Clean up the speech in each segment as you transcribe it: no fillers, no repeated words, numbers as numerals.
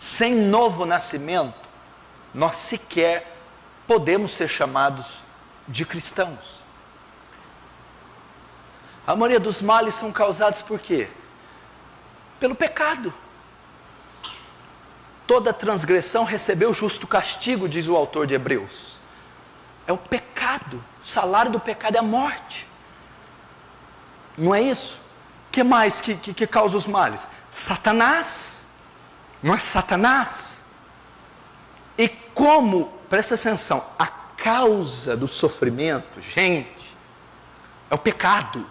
sem novo nascimento, nós sequer podemos ser chamados de cristãos. A maioria dos males são causados por quê? Pelo pecado. Toda transgressão recebeu justo castigo, diz o autor de Hebreus. É o pecado. O salário do pecado é a morte. Não é isso? O que mais que causa os males? Satanás. Não é Satanás? E como, presta atenção, a causa do sofrimento, gente, é o pecado.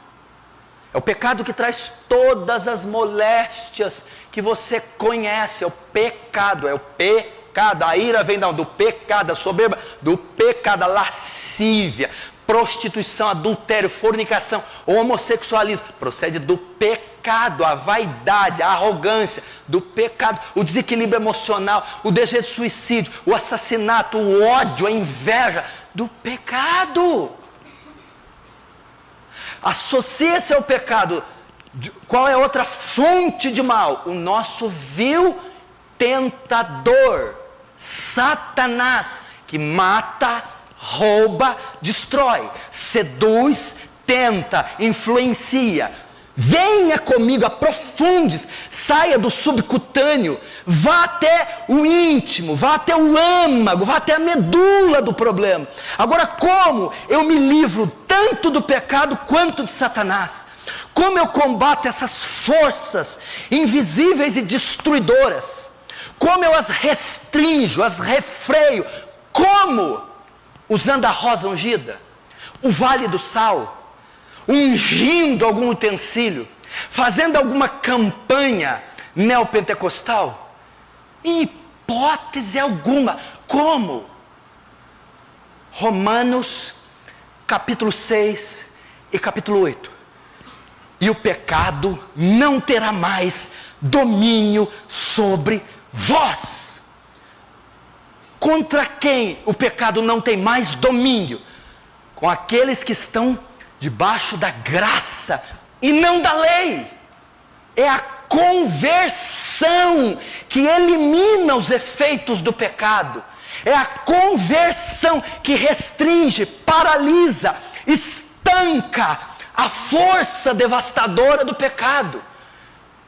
É o pecado que traz todas as moléstias que você conhece. É o pecado, A ira vem do pecado, a soberba, do pecado, a lascívia, prostituição, adultério, fornicação, homossexualismo, procede do pecado, a vaidade, a arrogância, do pecado, o desequilíbrio emocional, o desejo de suicídio, o assassinato, o ódio, a inveja, do pecado. Associa-se ao pecado. Qual é a outra fonte de mal? O nosso vil tentador, Satanás, que mata, rouba, destrói, seduz, tenta, influencia. Venha comigo, aprofunde-se, saia do subcutâneo, vá até o íntimo, vá até o âmago, vá até a medula do problema. Agora, como eu me livro tanto do pecado quanto de Satanás? Como eu combato essas forças invisíveis e destruidoras? Como eu as restringo, as refreio? Como? Usando a rosa ungida, o vale do sal, ungindo algum utensílio, fazendo alguma campanha neopentecostal? Em hipótese alguma. Como? Romanos capítulo 6 e capítulo 8. E o pecado não terá mais domínio sobre vós. Contra quem o pecado não tem mais domínio? Com aqueles que estão debaixo da graça e não da lei. É a conversão que elimina os efeitos do pecado. É a conversão que restringe, paralisa, estanca a força devastadora do pecado.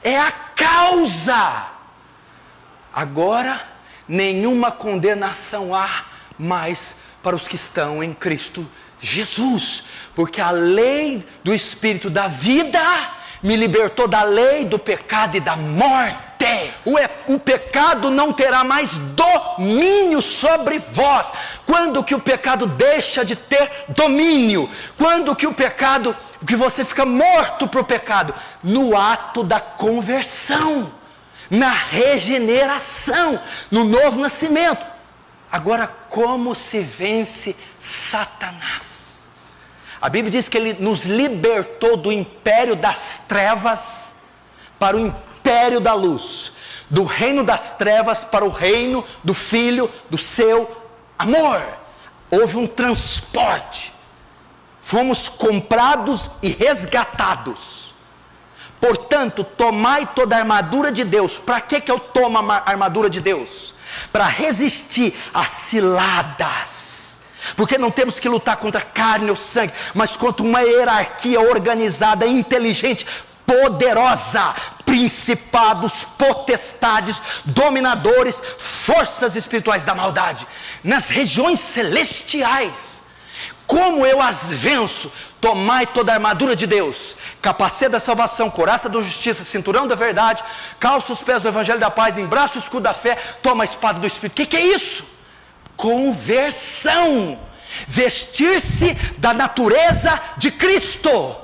É a causa. Agora, nenhuma condenação há mais para os que estão em Cristo Jesus, porque a lei do Espírito da vida me libertou da lei do pecado e da morte. O pecado não terá mais domínio sobre vós. Quando que o pecado deixa de ter domínio? Quando que que você fica morto para o pecado? No ato da conversão, na regeneração, no novo nascimento. Agora, como se vence Satanás? A Bíblia diz que ele nos libertou do império das trevas para o império da luz, do reino das trevas para o reino do Filho do seu amor. Houve um transporte, fomos comprados e resgatados. Portanto, tomai toda a armadura de Deus. Para que eu tomo a armadura de Deus? Para resistir às ciladas, porque não temos que lutar contra carne ou sangue, mas contra uma hierarquia organizada, inteligente, poderosa, principados, potestades, dominadores, forças espirituais da maldade, nas regiões celestiais. Como eu as venço? Tomai toda a armadura de Deus, capacete da salvação, couraça da justiça, cinturão da verdade, calça os pés do evangelho da paz, embraça o escudo da fé, toma a espada do Espírito. O que é isso? Conversão, vestir-se da natureza de Cristo,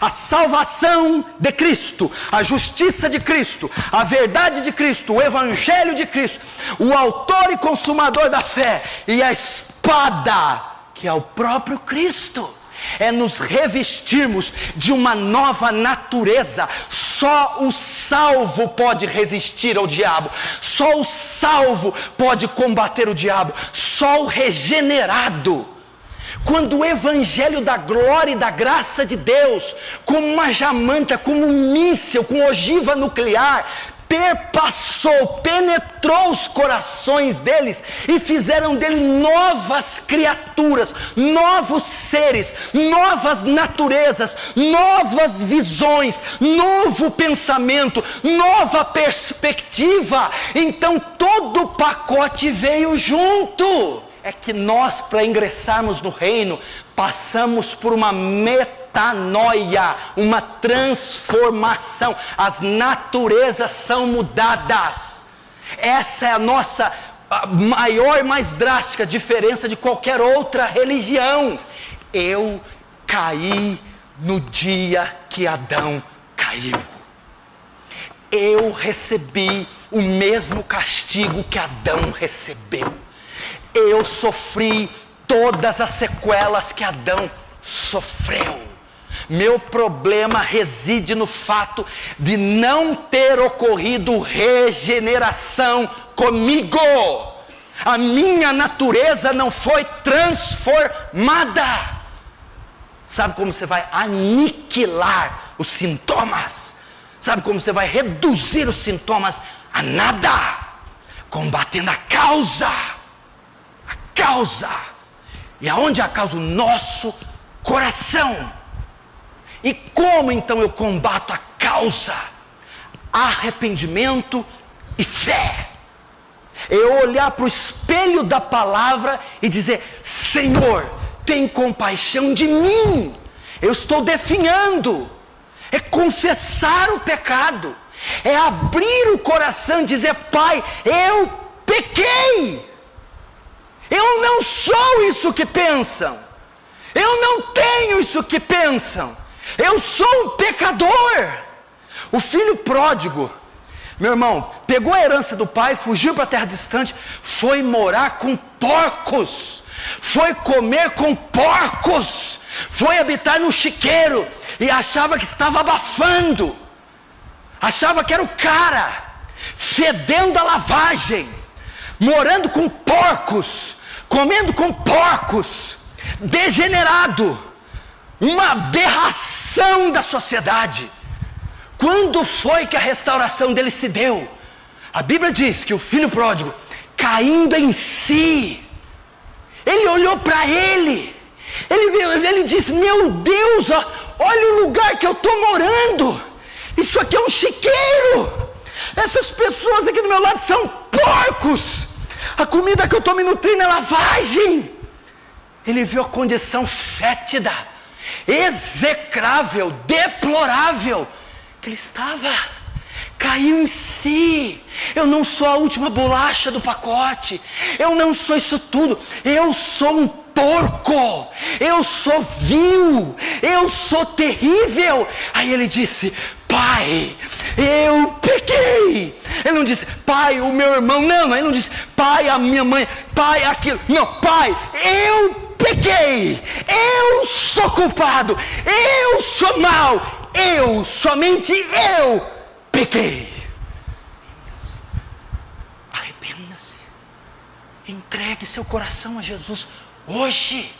a salvação de Cristo, a justiça de Cristo, a verdade de Cristo, o evangelho de Cristo, o autor e consumador da fé, e a espada, que é o próprio Cristo. É nos revestirmos de uma nova natureza. Só o salvo pode resistir ao diabo, só o salvo pode combater o diabo, só o regenerado. Quando o evangelho da glória e da graça de Deus, como uma jamanta, como um míssil com ogiva nuclear, perpassou, penetrou os corações deles e fizeram dele novas criaturas, novos seres, novas naturezas, novas visões, novo pensamento, nova perspectiva. Então todo o pacote veio junto. É que nós, para ingressarmos no reino, passamos por uma metanoia, uma transformação. As naturezas são mudadas. Essa é a nossa maior e mais drástica diferença de qualquer outra religião. Eu caí no dia que Adão caiu. Eu recebi o mesmo castigo que Adão recebeu. Eu sofri todas as sequelas que Adão sofreu. Meu problema reside no fato de não ter ocorrido regeneração comigo. A minha natureza não foi transformada. Sabe como você vai aniquilar os sintomas? Sabe como você vai reduzir os sintomas a nada? Combatendo a causa. E aonde é a causa? O nosso coração. E como então eu combato a causa? Arrependimento e fé. Eu olhar para o espelho da palavra e dizer: Senhor, tem compaixão de mim. Eu estou definhando. É confessar o pecado. É abrir o coração e dizer: Pai, eu pequei. Eu não sou isso que pensam. Eu não tenho isso que pensam. Eu sou um pecador. O filho pródigo, meu irmão, pegou a herança do pai, fugiu para a terra distante, foi morar com porcos, foi comer com porcos, foi habitar no chiqueiro e achava que estava abafando, achava que era o cara, fedendo a lavagem, morando com porcos, comendo com porcos, degenerado, uma aberração da sociedade. Quando foi que a restauração dele se deu? A Bíblia diz que o filho pródigo, caindo em si, ele olhou para ele disse: meu Deus, olha o lugar que eu estou morando, isso aqui é um chiqueiro, essas pessoas aqui do meu lado são porcos, a comida que eu estou me nutrindo é lavagem. Ele viu a condição fétida, execrável, deplorável que ele estava. Caiu em si. Eu não sou a última bolacha do pacote, eu não sou isso tudo, eu sou um porco, eu sou vil, eu sou terrível. Aí ele disse: Pai, eu pequei. Ele não disse: Pai, o meu irmão, não, ele não disse: Pai, a minha mãe, Pai, aquilo, não, Pai, eu pequei, eu sou culpado, eu sou mau, somente eu pequei. Arrependa-se, entregue seu coração a Jesus hoje.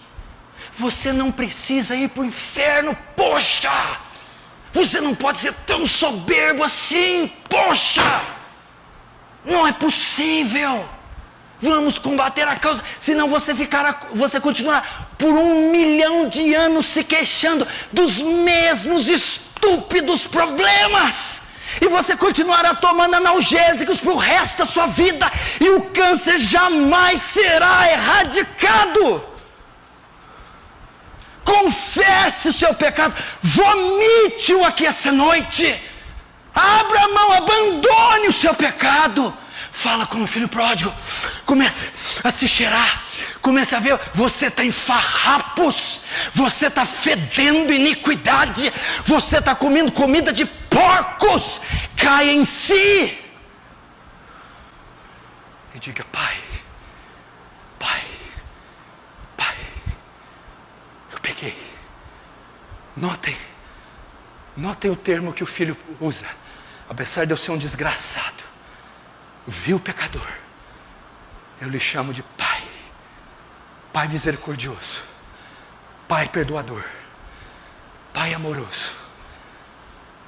Você não precisa ir para o inferno, poxa, você não pode ser tão soberbo assim, poxa, não é possível. Vamos combater a causa, senão você continuará por 1 milhão de anos se queixando dos mesmos estúpidos problemas, e você continuará tomando analgésicos para o resto da sua vida, e o câncer jamais será erradicado. Confesse o seu pecado, vomite-o aqui essa noite, abra a mão, abandone o seu pecado. Fala como filho pródigo, comece a se cheirar, comece a ver, você está em farrapos, você está fedendo iniquidade, você está comendo comida de porcos. Caia em si e diga: Pai, eu pequei. Notem o termo que o filho usa. Apesar de eu ser um desgraçado, vil pecador, eu lhe chamo de Pai. Pai misericordioso, Pai perdoador, Pai amoroso,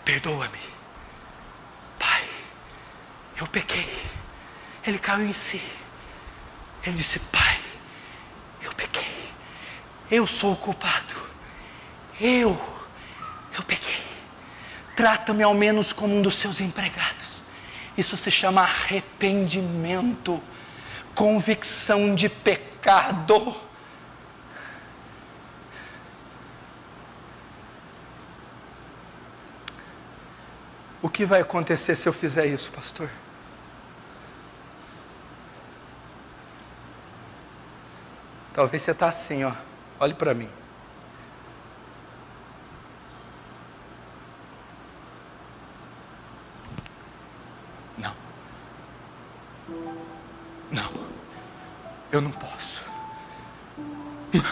perdoa-me, Pai, eu pequei. Ele caiu em si. Ele disse: Pai, eu pequei. Eu sou o culpado. Eu pequei. Trata-me ao menos como um dos seus empregados. Isso se chama arrependimento, convicção de pecado. O que vai acontecer se eu fizer isso, pastor? Talvez você está assim, ó. Olhe para mim. Não, eu não posso. Não,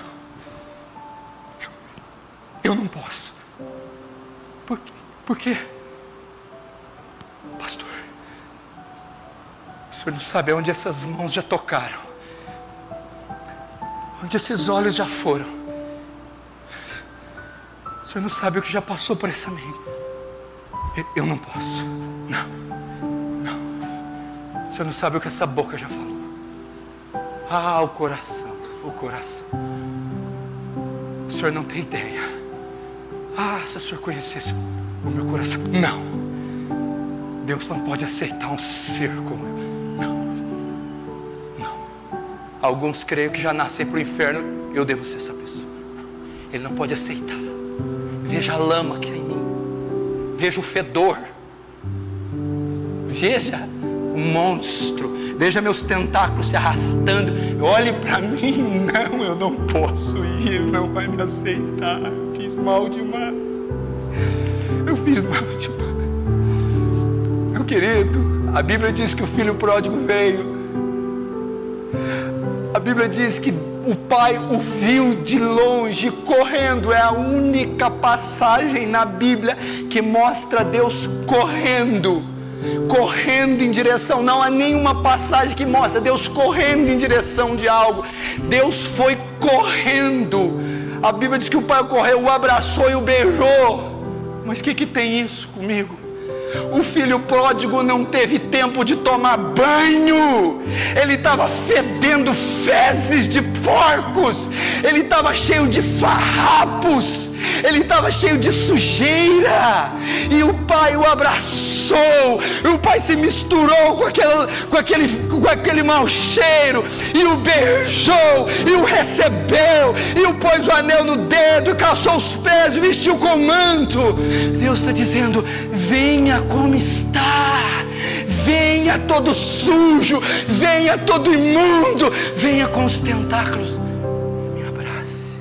eu não posso. Por quê? Pastor, o senhor não sabe onde essas mãos já tocaram, onde esses olhos já foram. O senhor não sabe o que já passou por essa mente. Eu não posso. Não. O senhor não sabe o que essa boca já falou. Ah, o coração. O senhor não tem ideia. Ah, se o senhor conhecesse o meu coração. Não. Deus não pode aceitar um ser como eu. Não. Alguns creio que já nascem para o inferno. Eu devo ser essa pessoa. Ele não pode aceitar. Veja a lama que é em mim. Veja o fedor. Veja o monstro. Veja meus tentáculos se arrastando. Olhe para mim. Não, eu não posso ir. Ele não vai me aceitar. Eu fiz mal demais. Meu querido, a Bíblia diz que o filho pródigo veio. A Bíblia diz que o pai o viu de longe correndo. É a única passagem na Bíblia que mostra Deus correndo em direção. Não há nenhuma passagem que mostra Deus correndo em direção de algo. Deus foi correndo. A Bíblia diz que o pai correu, o abraçou e o beijou. Mas o que tem isso comigo? O filho pródigo não teve tempo de tomar banho. Ele estava fedendo fezes de porcos. Ele estava cheio de farrapos. Ele estava cheio de sujeira. E o pai o abraçou. E o pai se misturou com aquele mau cheiro. E o beijou. E o recebeu. E o pôs o anel no dedo. E calçou os pés. E vestiu com manto. Deus está dizendo: venha como está. Venha todo sujo. Venha todo imundo. Venha com os tentáculos. Me abrace.